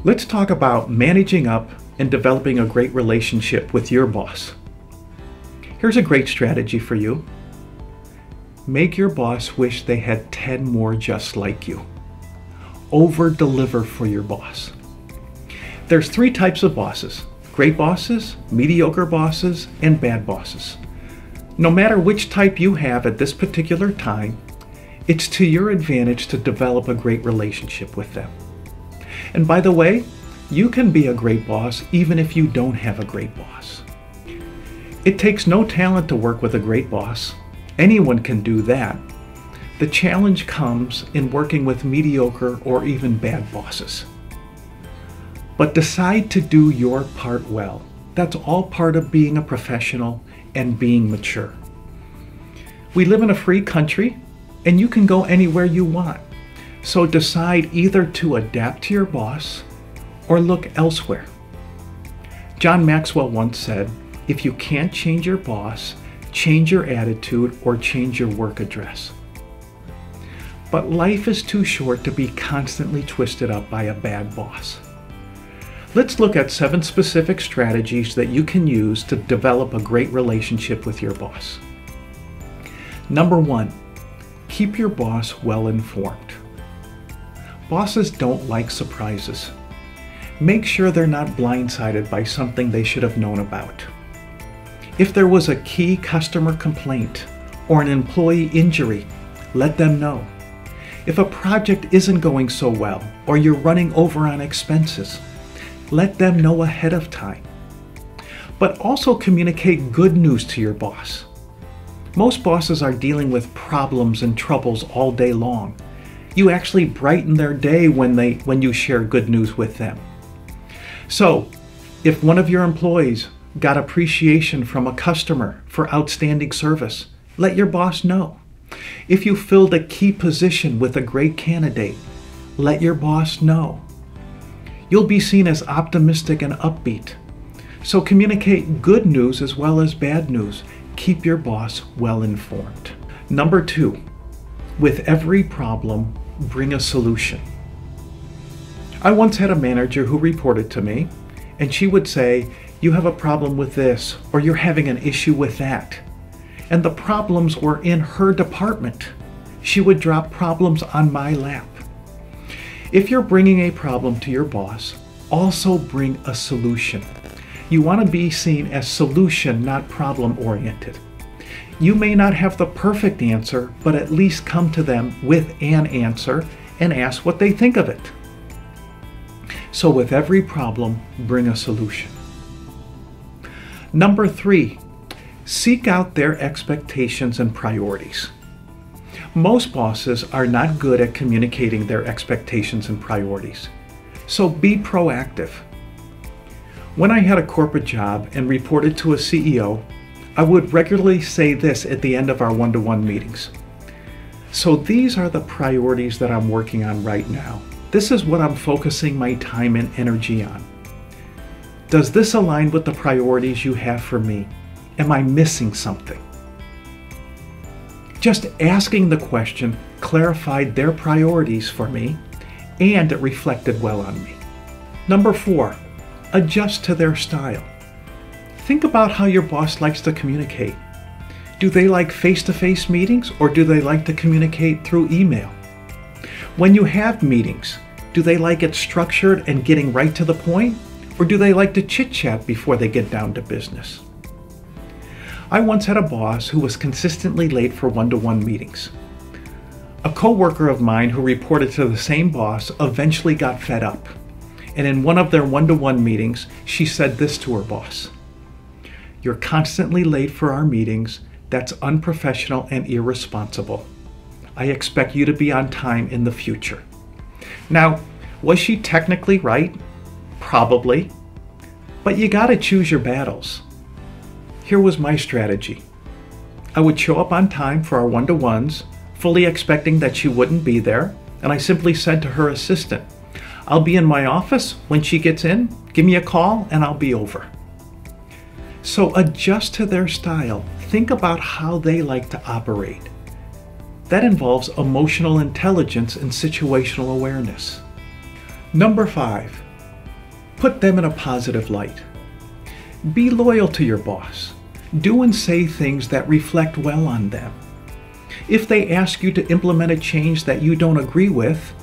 Let's talk about managing up and developing a great relationship with your boss. Here's a great strategy for you. Make your boss wish they had 10 more just like you. Over-deliver for your boss. There's 3 types of bosses: great bosses, mediocre bosses, and bad bosses. No matter which type you have at this particular time, it's to your advantage to develop a great relationship with them. And by the way, you can be a great boss even if you don't have a great boss. It takes no talent to work with a great boss. Anyone can do that. The challenge comes in working with mediocre or even bad bosses. But decide to do your part well. That's all part of being a professional and being mature. We live in a free country, and you can go anywhere you want. So decide either to adapt to your boss or look elsewhere. John Maxwell once said, if you can't change your boss, change your attitude or change your work address. But life is too short to be constantly twisted up by a bad boss. Let's look at 7 specific strategies that you can use to develop a great relationship with your boss. Number 1, keep your boss well informed. Bosses don't like surprises. Make sure they're not blindsided by something they should have known about. If there was a key customer complaint or an employee injury, let them know. If a project isn't going so well or you're running over on expenses, let them know ahead of time. But also communicate good news to your boss. Most bosses are dealing with problems and troubles all day long. You actually brighten their day when you share good news with them. So, if one of your employees got appreciation from a customer for outstanding service, let your boss know. If you filled a key position with a great candidate, let your boss know. You'll be seen as optimistic and upbeat. So communicate good news as well as bad news. Keep your boss well informed. Number 2, with every problem, bring a solution. I once had a manager who reported to me, and she would say, you have a problem with this, or you're having an issue with that. And the problems were in her department. She would drop problems on my lap. If you're bringing a problem to your boss, also bring a solution. You want to be seen as solution, not problem-oriented. You may not have the perfect answer, but at least come to them with an answer and ask what they think of it. So with every problem, bring a solution. Number 3, seek out their expectations and priorities. Most bosses are not good at communicating their expectations and priorities. So be proactive. When I had a corporate job and reported to a CEO, I would regularly say this at the end of our one-to-one meetings. So these are the priorities that I'm working on right now. This is what I'm focusing my time and energy on. Does this align with the priorities you have for me? Am I missing something? Just asking the question clarified their priorities for me, and it reflected well on me. Number 4, adjust to their style. Think about how your boss likes to communicate. Do they like face-to-face meetings, or do they like to communicate through email? When you have meetings, do they like it structured and getting right to the point, or do they like to chit-chat before they get down to business? I once had a boss who was consistently late for one-to-one meetings. A coworker of mine who reported to the same boss eventually got fed up, and in one of their one-to-one meetings, she said this to her boss: "You're constantly late for our meetings. That's unprofessional and irresponsible. I expect you to be on time in the future." Now, was she technically right? Probably. But you gotta choose your battles. Here was my strategy. I would show up on time for our one-to-ones, fully expecting that she wouldn't be there, and I simply said to her assistant, "I'll be in my office. When she gets in, give me a call and I'll be over." So adjust to their style. Think about how they like to operate. That involves emotional intelligence and situational awareness. Number 5, Put them in a positive light. Be loyal to your boss. Do and say things that reflect well on them. If they ask you to implement a change that you don't agree with,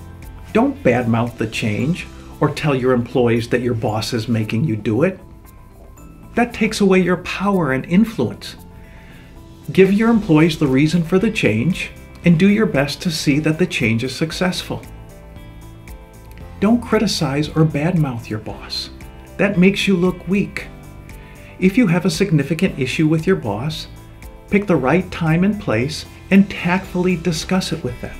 don't badmouth the change or tell your employees that your boss is making you do it. That takes away your power and influence. Give your employees the reason for the change and do your best to see that the change is successful. Don't criticize or badmouth your boss. That makes you look weak. If you have a significant issue with your boss, pick the right time and place and tactfully discuss it with them.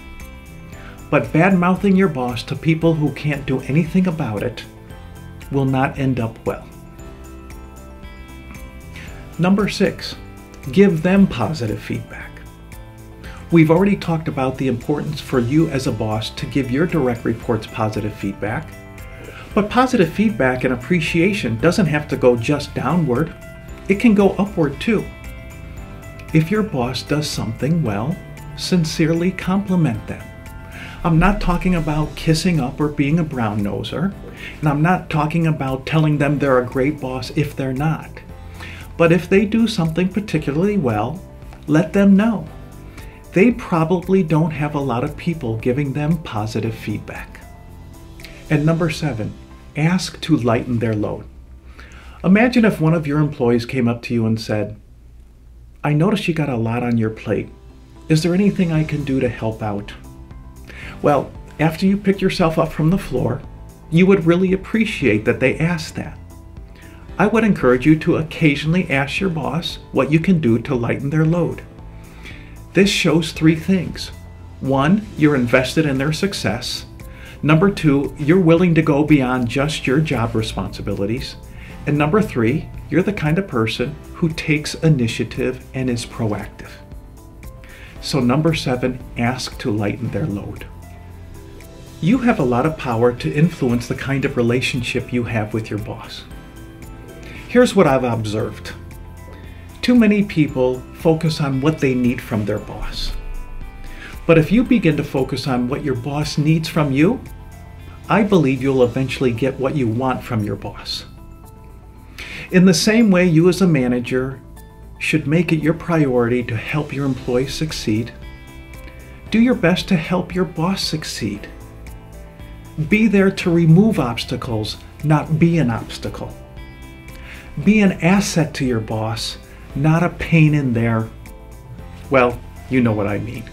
But bad-mouthing your boss to people who can't do anything about it will not end up well. Number 6, give them positive feedback. We've already talked about the importance for you as a boss to give your direct reports positive feedback. But positive feedback and appreciation doesn't have to go just downward. It can go upward too. If your boss does something well, sincerely compliment them. I'm not talking about kissing up or being a brown noser, and I'm not talking about telling them they're a great boss if they're not. But if they do something particularly well, let them know. They probably don't have a lot of people giving them positive feedback. And number 7, ask to lighten their load. Imagine if one of your employees came up to you and said, "I noticed you got a lot on your plate. Is there anything I can do to help out?" Well, after you pick yourself up from the floor, you would really appreciate that they asked that. I would encourage you to occasionally ask your boss what you can do to lighten their load. This shows 3 things. 1, you're invested in their success. Number 2, you're willing to go beyond just your job responsibilities. And number 3, you're the kind of person who takes initiative and is proactive. So number 7, ask to lighten their load. You have a lot of power to influence the kind of relationship you have with your boss. Here's what I've observed. Too many people focus on what they need from their boss. But if you begin to focus on what your boss needs from you, I believe you'll eventually get what you want from your boss. In the same way, you as a manager should make it your priority to help your employees succeed. Do your best to help your boss succeed. Be there to remove obstacles, not be an obstacle. Be an asset to your boss, not a pain in their, well, you know what I mean.